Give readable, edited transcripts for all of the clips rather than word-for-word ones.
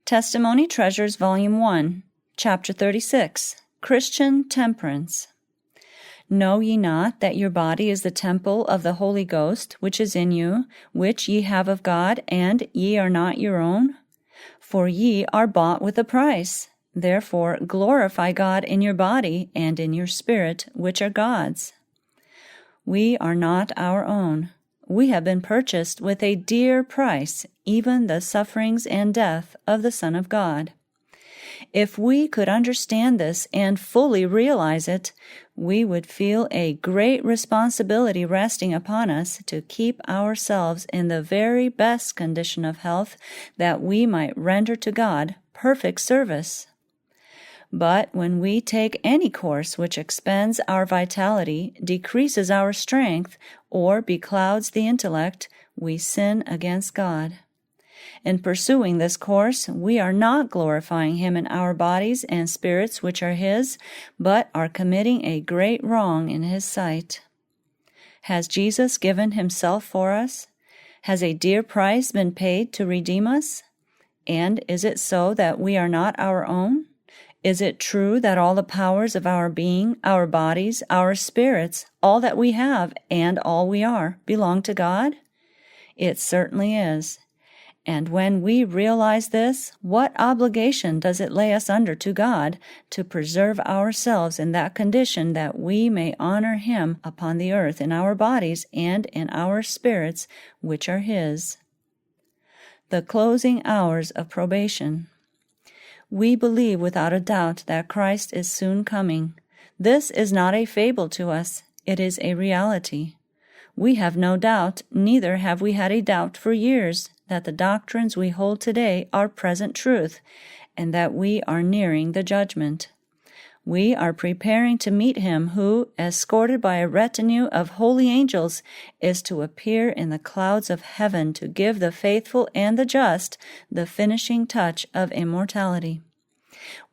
Testimony Treasures, Volume 1, Chapter 36, Christian Temperance. Know ye not that your body is the temple of the Holy Ghost, which is in you, which ye have of God, and ye are not your own? For ye are bought with a price. Therefore glorify God in your body and in your spirit, which are God's. We are not our own. We have been purchased with a dear price, even the sufferings and death of the Son of God. If we could understand this and fully realize it, we would feel a great responsibility resting upon us to keep ourselves in the very best condition of health that we might render to God perfect service. But when we take any course which expends our vitality, decreases our strength, or beclouds the intellect, we sin against God. In pursuing this course, we are not glorifying Him in our bodies and spirits which are His, but are committing a great wrong in His sight. Has Jesus given Himself for us? Has a dear price been paid to redeem us? And is it so that we are not our own? Is it true that all the powers of our being, our bodies, our spirits, all that we have, and all we are, belong to God? It certainly is. And when we realize this, what obligation does it lay us under to God to preserve ourselves in that condition that we may honor Him upon the earth in our bodies and in our spirits, which are His? The closing hours of probation. We believe without a doubt that Christ is soon coming. This is not a fable to us, it is a reality. We have no doubt, neither have we had a doubt for years, that the doctrines we hold today are present truth, and that we are nearing the judgment. We are preparing to meet Him who, escorted by a retinue of holy angels, is to appear in the clouds of heaven to give the faithful and the just the finishing touch of immortality.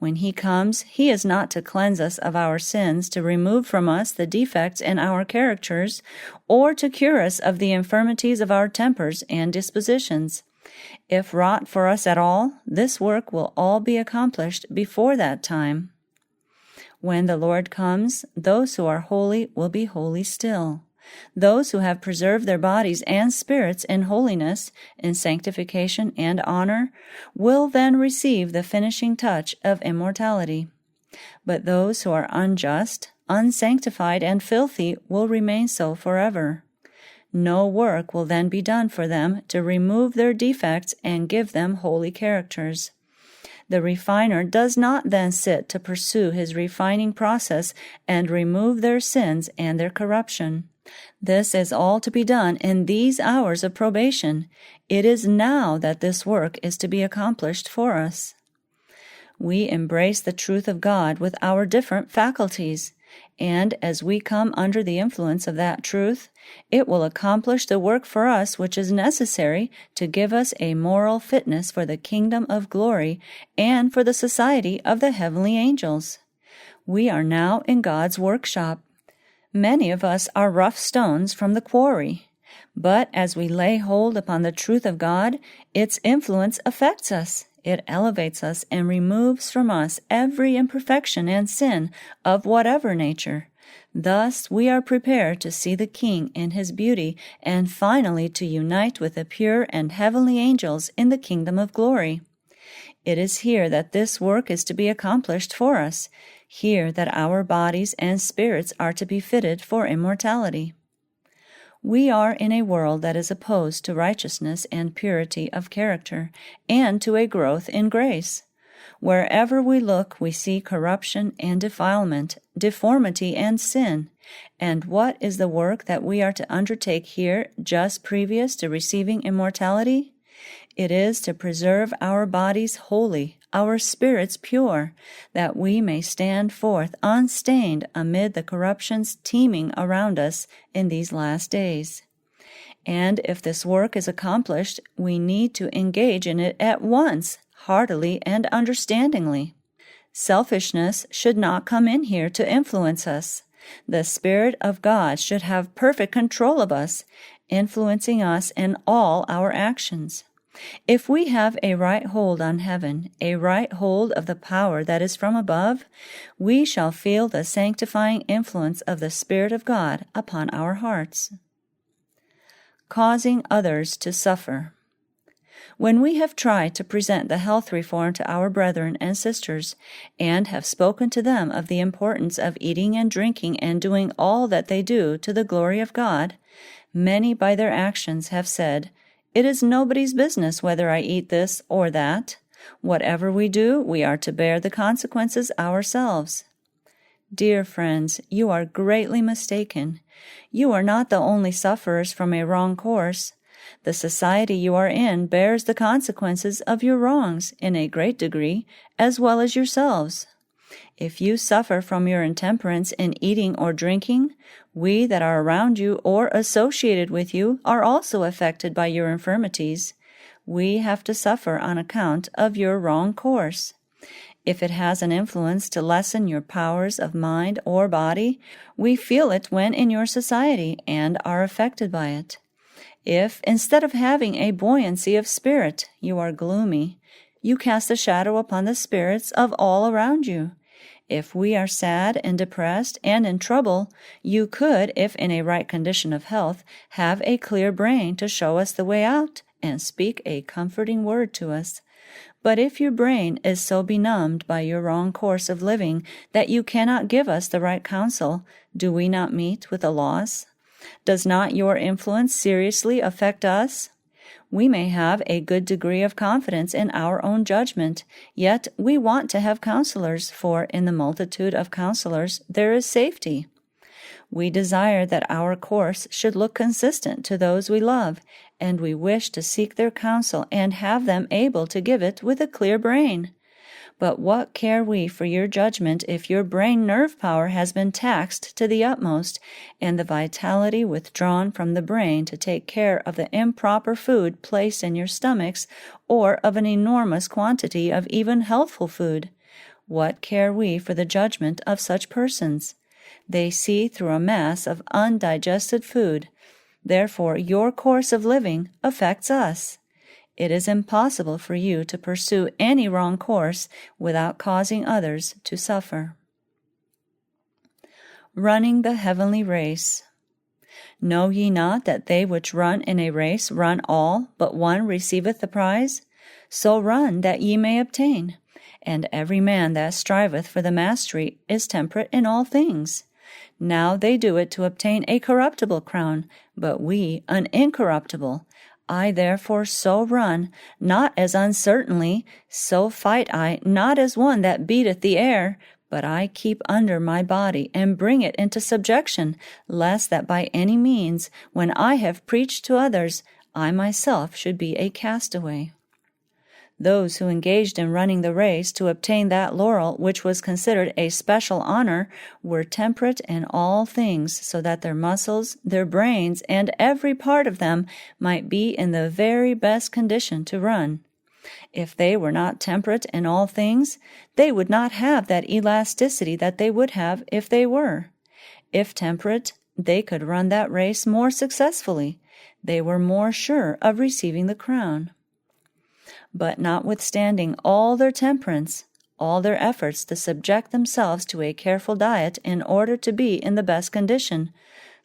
When He comes, He is not to cleanse us of our sins, to remove from us the defects in our characters, or to cure us of the infirmities of our tempers and dispositions. If wrought for us at all, this work will all be accomplished before that time. When the Lord comes, those who are holy will be holy still. Those who have preserved their bodies and spirits in holiness, in sanctification and honor, will then receive the finishing touch of immortality. But those who are unjust, unsanctified, and filthy will remain so forever. No work will then be done for them to remove their defects and give them holy characters. The refiner does not then sit to pursue his refining process and remove their sins and their corruption. This is all to be done in these hours of probation. It is now that this work is to be accomplished for us. We embrace the truth of God with our different faculties, and as we come under the influence of that truth, it will accomplish the work for us which is necessary to give us a moral fitness for the kingdom of glory and for the society of the heavenly angels. We are now in God's workshop. Many of us are rough stones from the quarry, but as we lay hold upon the truth of God, its influence affects us. It elevates us and removes from us every imperfection and sin of whatever nature. Thus we are prepared to see the King in His beauty and finally to unite with the pure and heavenly angels in the kingdom of glory. It is here that this work is to be accomplished for us, here that our bodies and spirits are to be fitted for immortality. We are in a world that is opposed to righteousness and purity of character, and to a growth in grace. Wherever we look, we see corruption and defilement, deformity and sin. And what is the work that we are to undertake here just previous to receiving immortality? It is to preserve our bodies holy, our spirits pure, that we may stand forth unstained amid the corruptions teeming around us in these last days. And if this work is accomplished, we need to engage in it at once, heartily and understandingly. Selfishness should not come in here to influence us. The Spirit of God should have perfect control of us, influencing us in all our actions. If we have a right hold on heaven, a right hold of the power that is from above, we shall feel the sanctifying influence of the Spirit of God upon our hearts. Causing others to suffer. When we have tried to present the health reform to our brethren and sisters, and have spoken to them of the importance of eating and drinking and doing all that they do to the glory of God, many by their actions have said, "It is nobody's business whether I eat this or that. Whatever we do, we are to bear the consequences ourselves." Dear friends, you are greatly mistaken. You are not the only sufferers from a wrong course. The society you are in bears the consequences of your wrongs in a great degree, as well as yourselves. If you suffer from your intemperance in eating or drinking, we that are around you or associated with you are also affected by your infirmities. We have to suffer on account of your wrong course. If it has an influence to lessen your powers of mind or body, we feel it when in your society and are affected by it. If, instead of having a buoyancy of spirit, you are gloomy, you cast a shadow upon the spirits of all around you. If we are sad and depressed and in trouble, you could, if in a right condition of health, have a clear brain to show us the way out and speak a comforting word to us. But if your brain is so benumbed by your wrong course of living that you cannot give us the right counsel, do we not meet with a loss? Does not your influence seriously affect us? We may have a good degree of confidence in our own judgment, yet we want to have counselors, for in the multitude of counselors there is safety. We desire that our course should look consistent to those we love, and we wish to seek their counsel and have them able to give it with a clear brain. But what care we for your judgment if your brain nerve power has been taxed to the utmost, and the vitality withdrawn from the brain to take care of the improper food placed in your stomachs, or of an enormous quantity of even healthful food? What care we for the judgment of such persons? They see through a mass of undigested food. Therefore, your course of living affects us. It is impossible for you to pursue any wrong course without causing others to suffer. Running the heavenly race. Know ye not that they which run in a race run all, but one receiveth the prize? So run that ye may obtain. And every man that striveth for the mastery is temperate in all things. Now they do it to obtain a corruptible crown, but we an incorruptible. I therefore so run, not as uncertainly, so fight I, not as one that beateth the air, but I keep under my body and bring it into subjection, lest that by any means, when I have preached to others, I myself should be a castaway. Those who engaged in running the race to obtain that laurel which was considered a special honor were temperate in all things, so that their muscles, their brains, and every part of them might be in the very best condition to run. If they were not temperate in all things, they would not have that elasticity that they would have if they were. If temperate, they could run that race more successfully. They were more sure of receiving the crown. But notwithstanding all their temperance, all their efforts to subject themselves to a careful diet in order to be in the best condition,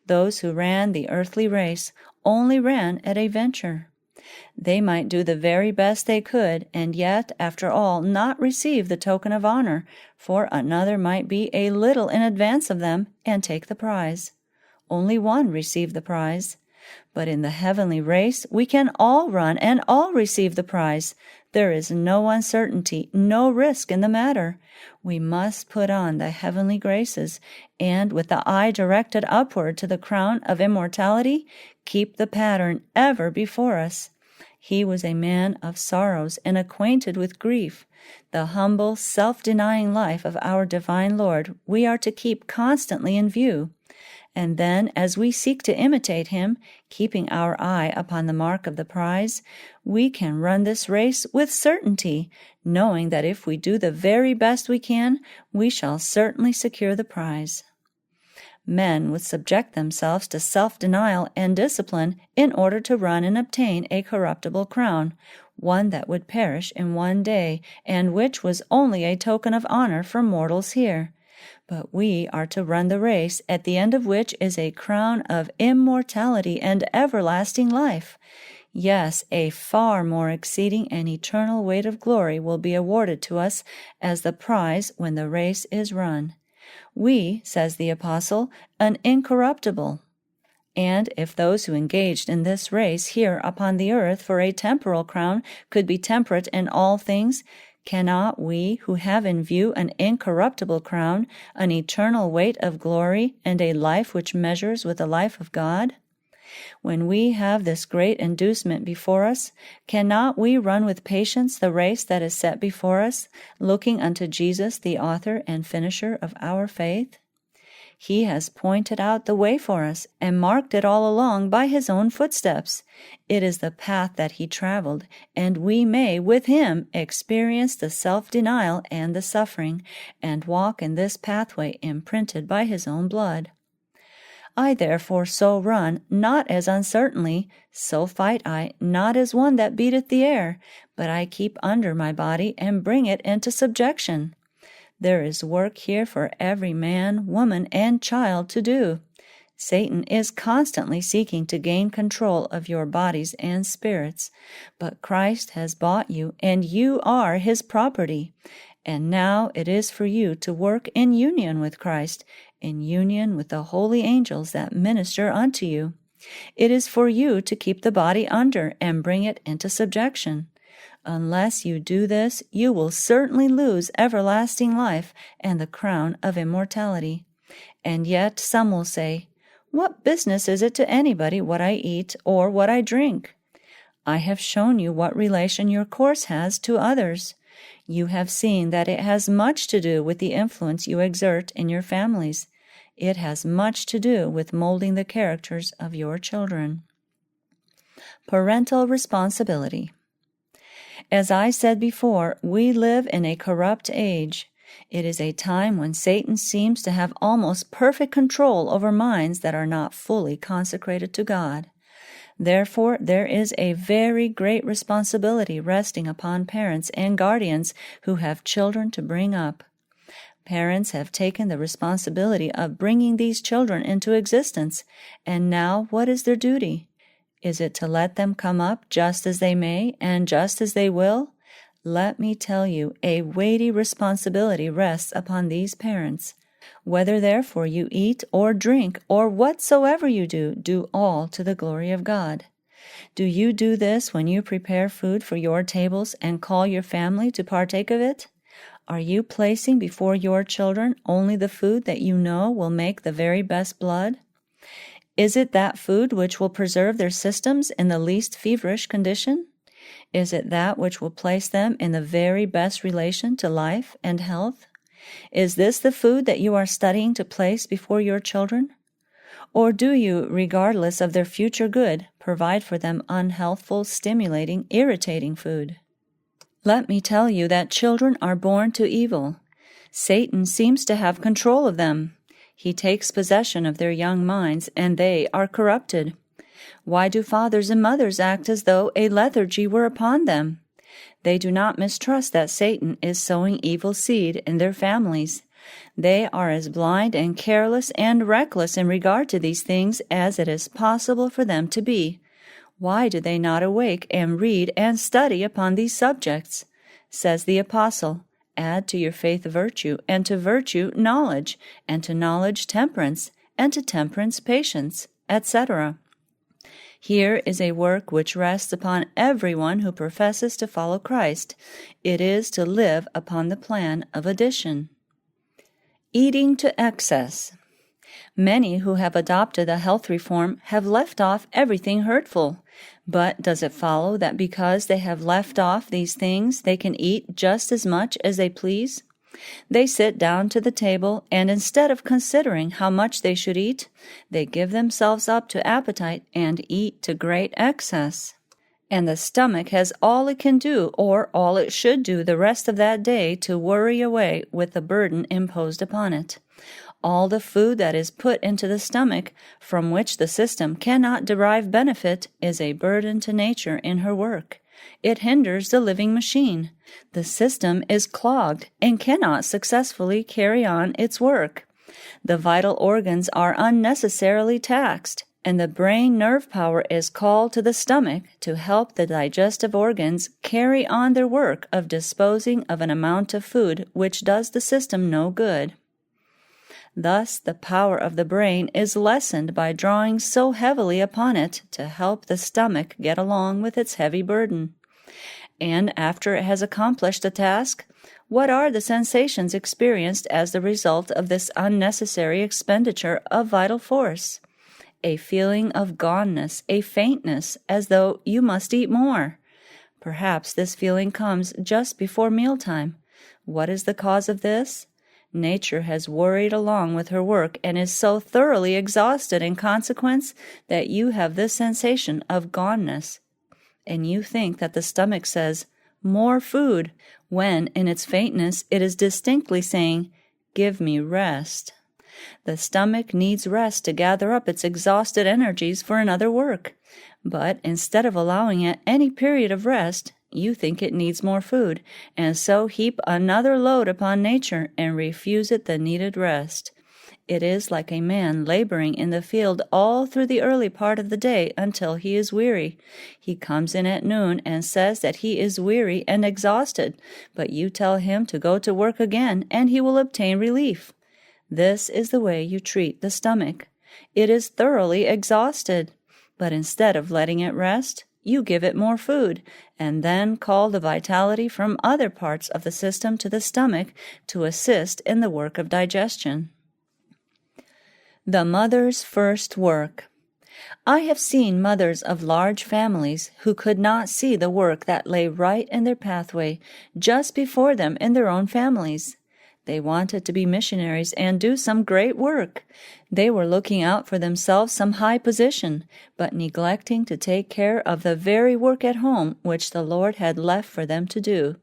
those who ran the earthly race only ran at a venture. They might do the very best they could, and yet, after all, not receive the token of honor, for another might be a little in advance of them and take the prize. Only one received the prize. But in the heavenly race we can all run and all receive the prize. There is no uncertainty, no risk in the matter. We must put on the heavenly graces, and with the eye directed upward to the crown of immortality, keep the pattern ever before us. He was a man of sorrows and acquainted with grief. The humble, self-denying life of our divine Lord we are to keep constantly in view. And then, as we seek to imitate him, keeping our eye upon the mark of the prize, we can run this race with certainty, knowing that if we do the very best we can, we shall certainly secure the prize. Men would subject themselves to self-denial and discipline in order to run and obtain a corruptible crown, one that would perish in one day, and which was only a token of honor for mortals here. But we are to run the race, at the end of which is a crown of immortality and everlasting life. Yes, a far more exceeding and eternal weight of glory will be awarded to us as the prize when the race is run. We, says the Apostle, an incorruptible. And if those who engaged in this race here upon the earth for a temporal crown could be temperate in all things, cannot we, who have in view an incorruptible crown, an eternal weight of glory, and a life which measures with the life of God? When we have this great inducement before us, cannot we run with patience the race that is set before us, looking unto Jesus, the author and finisher of our faith? He has pointed out the way for us and marked it all along by his own footsteps. It is the path that he traveled, and we may, with him, experience the self-denial and the suffering, and walk in this pathway imprinted by his own blood. I therefore so run, not as uncertainly, so fight I, not as one that beateth the air, but I keep under my body and bring it into subjection. There is work here for every man, woman, and child to do. Satan is constantly seeking to gain control of your bodies and spirits, but Christ has bought you, and you are his property. And now it is for you to work in union with Christ, in union with the holy angels that minister unto you. It is for you to keep the body under and bring it into subjection. Unless you do this, you will certainly lose everlasting life and the crown of immortality. And yet some will say, "What business is it to anybody what I eat or what I drink?" I have shown you what relation your course has to others. You have seen that it has much to do with the influence you exert in your families. It has much to do with molding the characters of your children. Parental responsibility. As I said before, we live in a corrupt age. It is a time when Satan seems to have almost perfect control over minds that are not fully consecrated to God. Therefore, there is a very great responsibility resting upon parents and guardians who have children to bring up. Parents have taken the responsibility of bringing these children into existence, and now what is their duty? Is it to let them come up just as they may and just as they will? Let me tell you, a weighty responsibility rests upon these parents. Whether therefore you eat or drink or whatsoever you do all to the glory of God. Do you do this when you prepare food for your tables and call your family to partake of it? Are you placing before your children only the food that you know will make the very best blood? Is it that food which will preserve their systems in the least feverish condition? Is it that which will place them in the very best relation to life and health? Is this the food that you are studying to place before your children? Or do you, regardless of their future good, provide for them unhealthful, stimulating, irritating food? Let me tell you that children are born to evil. Satan seems to have control of them. He takes possession of their young minds, and they are corrupted. Why do fathers and mothers act as though a lethargy were upon them? They do not mistrust that Satan is sowing evil seed in their families. They are as blind and careless and reckless in regard to these things as it is possible for them to be. Why do they not awake and read and study upon these subjects? Says the Apostle, "Add to your faith virtue, and to virtue knowledge, and to knowledge temperance, and to temperance patience," etc. Here is a work which rests upon everyone who professes to follow Christ. It is to live upon the plan of addition. Eating to excess. Many who have adopted a health reform have left off everything hurtful. But does it follow that because they have left off these things, they can eat just as much as they please? They sit down to the table, and instead of considering how much they should eat, they give themselves up to appetite and eat to great excess. And the stomach has all it can do, or all it should do the rest of that day to worry away with the burden imposed upon it. All the food that is put into the stomach, from which the system cannot derive benefit, is a burden to nature in her work. It hinders the living machine. The system is clogged and cannot successfully carry on its work. The vital organs are unnecessarily taxed, and the brain nerve power is called to the stomach to help the digestive organs carry on their work of disposing of an amount of food which does the system no good. Thus, the power of the brain is lessened by drawing so heavily upon it to help the stomach get along with its heavy burden. And after it has accomplished the task, what are the sensations experienced as the result of this unnecessary expenditure of vital force? A feeling of goneness, a faintness, as though you must eat more. Perhaps this feeling comes just before mealtime. What is the cause of this? Nature has worried along with her work and is so thoroughly exhausted in consequence that you have this sensation of goneness. And you think that the stomach says, "More food," when in its faintness it is distinctly saying, "Give me rest." The stomach needs rest to gather up its exhausted energies for another work. But instead of allowing it any period of rest, you think it needs more food, and so heap another load upon nature and refuse it the needed rest. It is like a man laboring in the field all through the early part of the day until he is weary. He comes in at noon and says that he is weary and exhausted, but you tell him to go to work again and he will obtain relief. This is the way you treat the stomach. It is thoroughly exhausted, but instead of letting it rest, you give it more food, and then call the vitality from other parts of the system to the stomach to assist in the work of digestion. The mother's first work. I have seen mothers of large families who could not see the work that lay right in their pathway just before them in their own families. They wanted to be missionaries and do some great work. They were looking out for themselves some high position, but neglecting to take care of the very work at home which the Lord had left for them to do.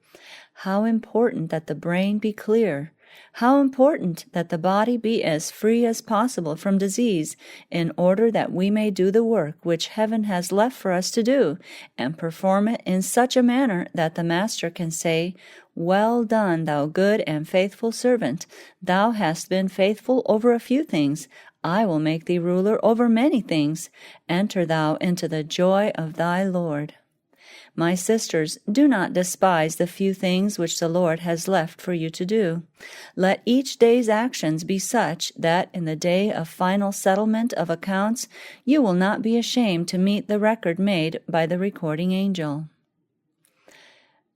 How important that the brain be clear! How important that the body be as free as possible from disease, in order that we may do the work which heaven has left for us to do, and perform it in such a manner that the Master can say, "Well done, thou good and faithful servant. Thou hast been faithful over a few things. I will make thee ruler over many things. Enter thou into the joy of thy Lord." My sisters, do not despise the few things which the Lord has left for you to do. Let each day's actions be such that in the day of final settlement of accounts you will not be ashamed to meet the record made by the recording angel.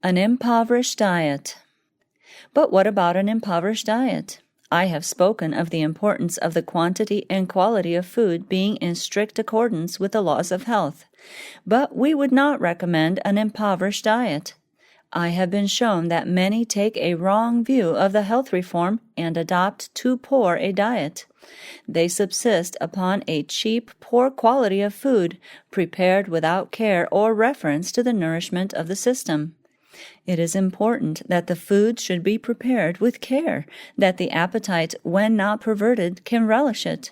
An impoverished diet. But what about an impoverished diet? I have spoken of the importance of the quantity and quality of food being in strict accordance with the laws of health, but we would not recommend an impoverished diet. I have been shown that many take a wrong view of the health reform and adopt too poor a diet. They subsist upon a cheap, poor quality of food, prepared without care or reference to the nourishment of the system. It is important that the food should be prepared with care, that the appetite, when not perverted, can relish it.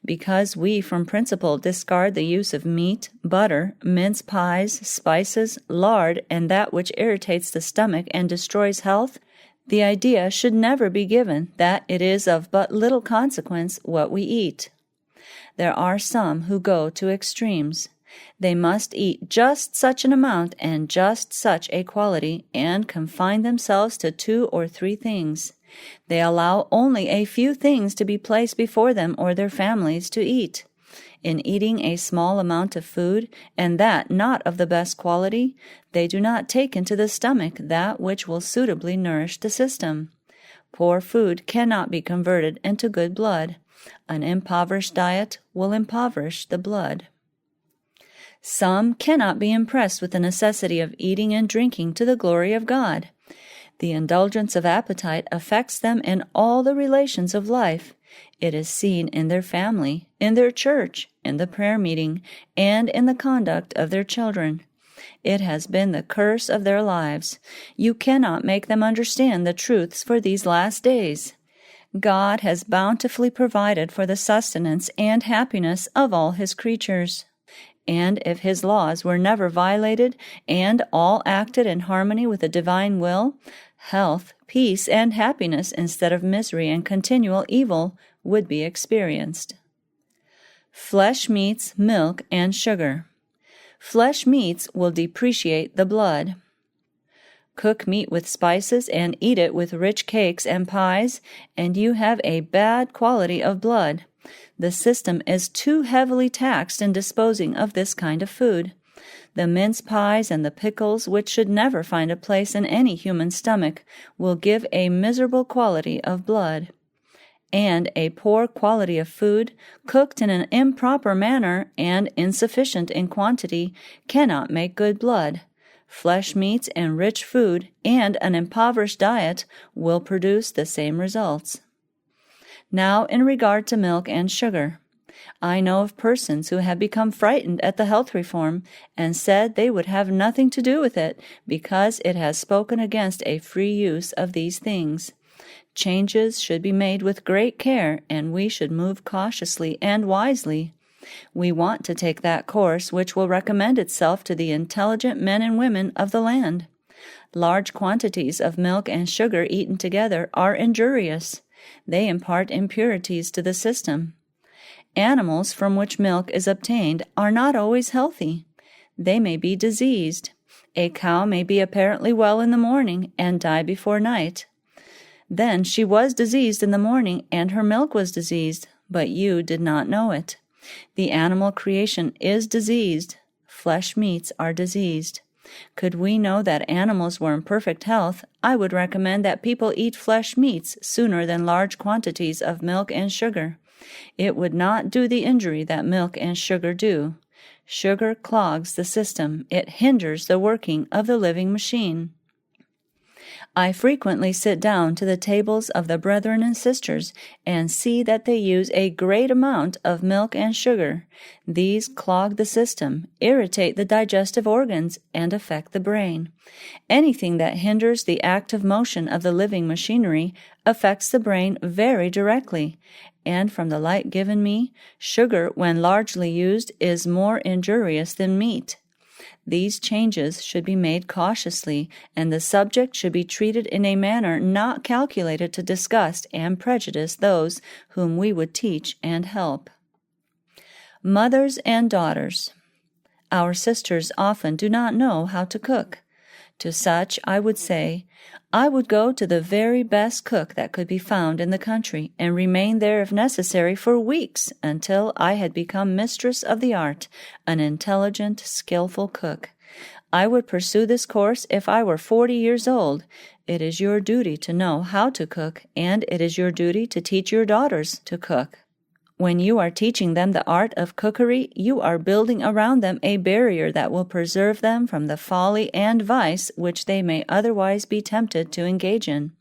Because we from principle discard the use of meat, butter, mince pies, spices, lard, and that which irritates the stomach and destroys health, the idea should never be given that it is of but little consequence what we eat. There are some who go to extremes. They must eat just such an amount and just such a quality, and confine themselves to 2 or 3 things. They allow only a few things to be placed before them or their families to eat. In eating a small amount of food, and that not of the best quality, they do not take into the stomach that which will suitably nourish the system. Poor food cannot be converted into good blood. An impoverished diet will impoverish the blood. Some cannot be impressed with the necessity of eating and drinking to the glory of God. The indulgence of appetite affects them in all the relations of life. It is seen in their family, in their church, in the prayer meeting, and in the conduct of their children. It has been the curse of their lives. You cannot make them understand the truths for these last days. God has bountifully provided for the sustenance and happiness of all His creatures. And if His laws were never violated and all acted in harmony with the divine will, health, peace, and happiness instead of misery and continual evil would be experienced. Flesh meats, milk, and sugar. Flesh meats will depreciate the blood. Cook meat with spices and eat it with rich cakes and pies, and you have a bad quality of blood. The system is too heavily taxed in disposing of this kind of food. The mince pies and the pickles, which should never find a place in any human stomach, will give a miserable quality of blood. And a poor quality of food, cooked in an improper manner and insufficient in quantity, cannot make good blood. Flesh meats and rich food and an impoverished diet will produce the same results. Now, in regard to milk and sugar, I know of persons who have become frightened at the health reform and said they would have nothing to do with it because it has spoken against a free use of these things. Changes should be made with great care, and we should move cautiously and wisely. We want to take that course which will recommend itself to the intelligent men and women of the land. Large quantities of milk and sugar eaten together are injurious. They impart impurities to the system. Animals from which milk is obtained are not always healthy. They may be diseased. A cow may be apparently well in the morning and die before night. Then she was diseased in the morning, and her milk was diseased, but you did not know it. The animal creation is diseased. Flesh meats are diseased. Could we know that animals were in perfect health, I would recommend that people eat flesh meats sooner than large quantities of milk and sugar. It would not do the injury that milk and sugar do. Sugar clogs the system. It hinders the working of the living machine. I frequently sit down to the tables of the brethren and sisters and see that they use a great amount of milk and sugar. These clog the system, irritate the digestive organs, and affect the brain. Anything that hinders the active motion of the living machinery affects the brain very directly, and from the light given me, sugar, when largely used, is more injurious than meat. These changes should be made cautiously, and the subject should be treated in a manner not calculated to disgust and prejudice those whom we would teach and help. Mothers and daughters. Our sisters often do not know how to cook. To such I would say, I would go to the very best cook that could be found in the country and remain there if necessary for weeks until I had become mistress of the art, an intelligent, skillful cook. I would pursue this course if I were 40 years old. It is your duty to know how to cook, and it is your duty to teach your daughters to cook. When you are teaching them the art of cookery, you are building around them a barrier that will preserve them from the folly and vice which they may otherwise be tempted to engage in.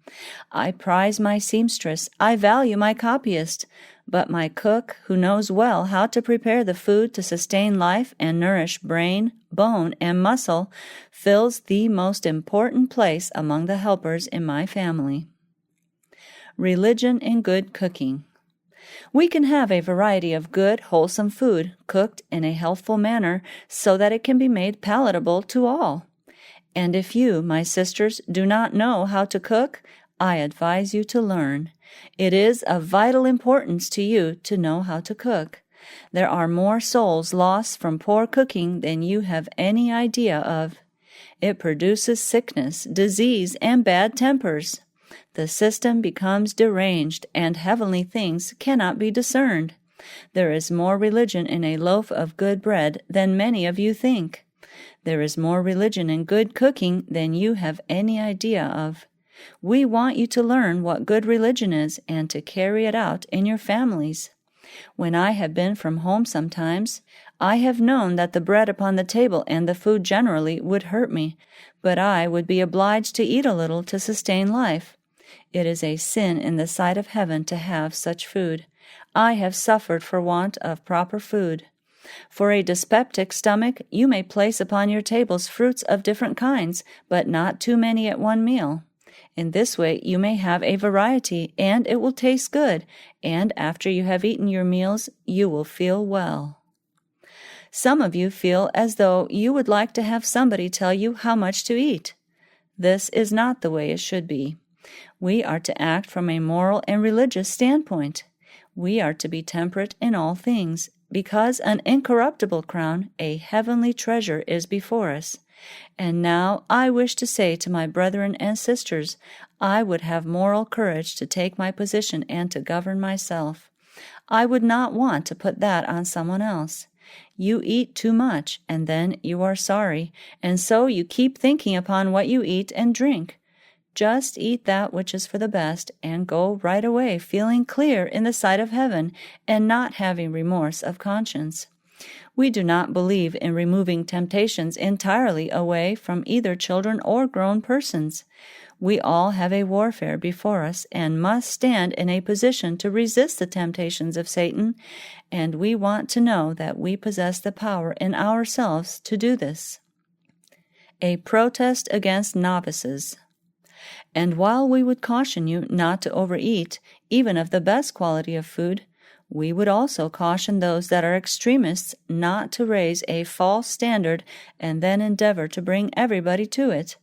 I prize my seamstress, I value my copyist, but my cook, who knows well how to prepare the food to sustain life and nourish brain, bone, and muscle, fills the most important place among the helpers in my family. Religion in good cooking. We can have a variety of good, wholesome food cooked in a healthful manner so that it can be made palatable to all. And if you, my sisters, do not know how to cook, I advise you to learn. It is of vital importance to you to know how to cook. There are more souls lost from poor cooking than you have any idea of. It produces sickness, disease, and bad tempers. The system becomes deranged, and heavenly things cannot be discerned. There is more religion in a loaf of good bread than many of you think. There is more religion in good cooking than you have any idea of. We want you to learn what good religion is and to carry it out in your families. When I have been from home sometimes, I have known that the bread upon the table and the food generally would hurt me, but I would be obliged to eat a little to sustain life. It is a sin in the sight of heaven to have such food. I have suffered for want of proper food. For a dyspeptic stomach, you may place upon your tables fruits of different kinds, but not too many at one meal. In this way you may have a variety, and it will taste good, and after you have eaten your meals, you will feel well. Some of you feel as though you would like to have somebody tell you how much to eat. This is not the way it should be. We are to act from a moral and religious standpoint. We are to be temperate in all things, because an incorruptible crown, a heavenly treasure, is before us. And now I wish to say to my brethren and sisters, I would have moral courage to take my position and to govern myself. I would not want to put that on someone else. You eat too much, and then you are sorry, and so you keep thinking upon what you eat and drink. Just eat that which is for the best, and go right away feeling clear in the sight of heaven, and not having remorse of conscience. We do not believe in removing temptations entirely away from either children or grown persons. We all have a warfare before us and must stand in a position to resist the temptations of Satan, and we want to know that we possess the power in ourselves to do this. A protest against novices. And while we would caution you not to overeat, even of the best quality of food, we would also caution those that are extremists not to raise a false standard and then endeavor to bring everybody to it.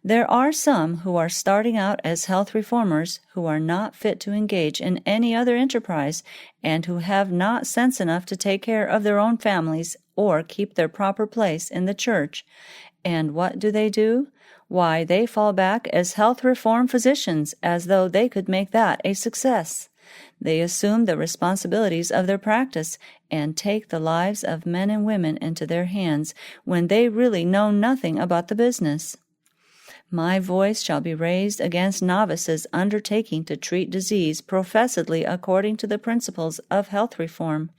There are some who are starting out as health reformers who are not fit to engage in any other enterprise and who have not sense enough to take care of their own families or keep their proper place in the church. And what do? Why, they fall back as health reform physicians as though they could make that a success. They assume the responsibilities of their practice and take the lives of men and women into their hands when they really know nothing about the business. My voice shall be raised against novices undertaking to treat disease professedly according to the principles of health reform.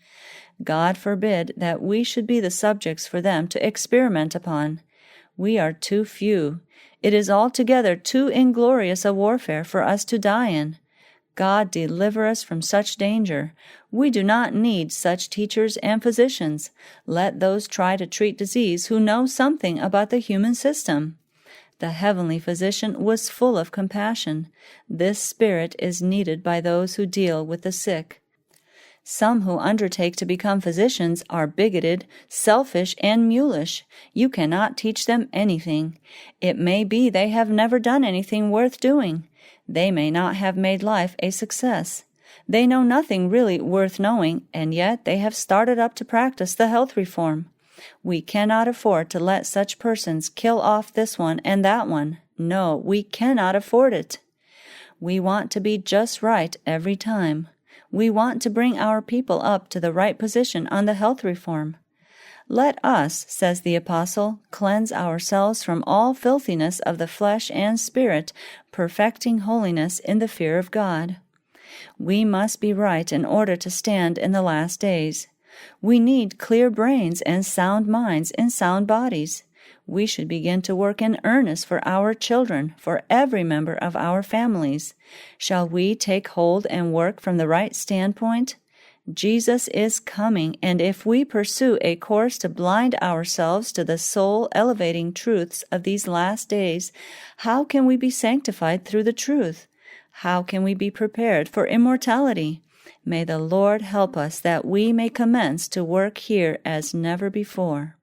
God forbid that we should be the subjects for them to experiment upon. We are too few. It is altogether too inglorious a warfare for us to die in. God deliver us from such danger. We do not need such teachers and physicians. Let those try to treat disease who know something about the human system. The heavenly physician was full of compassion. This spirit is needed by those who deal with the sick. Some who undertake to become physicians are bigoted, selfish, and mulish. You cannot teach them anything. It may be they have never done anything worth doing. They may not have made life a success. They know nothing really worth knowing, and yet they have started up to practice the health reform. We cannot afford to let such persons kill off this one and that one. No, we cannot afford it. We want to be just right every time. We want to bring our people up to the right position on the health reform. Let us, says the apostle, cleanse ourselves from all filthiness of the flesh and spirit, perfecting holiness in the fear of God. We must be right in order to stand in the last days. We need clear brains and sound minds and sound bodies. We should begin to work in earnest for our children, for every member of our families. Shall we take hold and work from the right standpoint? Jesus is coming, and if we pursue a course to blind ourselves to the soul-elevating truths of these last days, how can we be sanctified through the truth? How can we be prepared for immortality? May the Lord help us that we may commence to work here as never before.